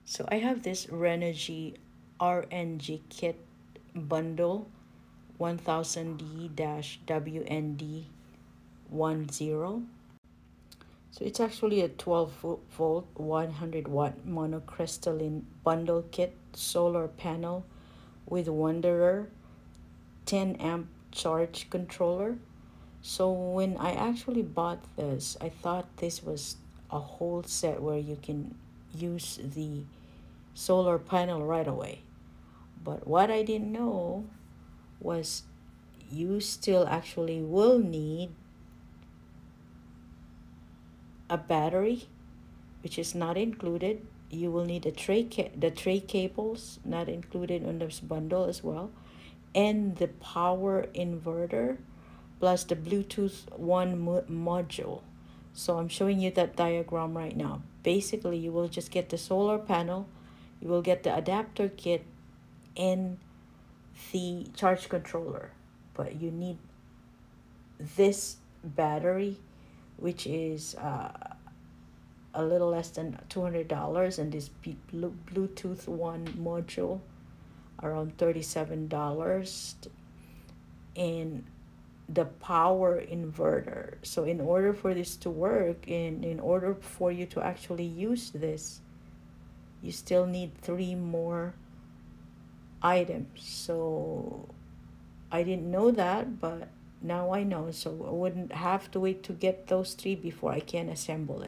So I have this RENOGY RNG-KIT bundle 1000D-WND10. So it's actually a 12-volt 100-watt monocrystalline bundle kit solar panel with Wanderer 10 amp charge controller. So when I actually bought this, I thought this was a whole set where you can use the solar panel right away. But what I didn't know was you still actually will need a battery, which is not included. You will need the tray cables, not included on this bundle as well, and the power inverter plus the Bluetooth one module. So I'm showing you that diagram right now. Basically, you will just get the solar panel, you will get the adapter kit, and the charge controller. But you need this battery, which is a little less than $200, and this Bluetooth one module around $37, and the power inverter. So in order for this to work, and in order for you to actually use this, you still need 3 more items. So I didn't know that, but now I know, so I wouldn't have to wait to get those 3 before I can assemble it.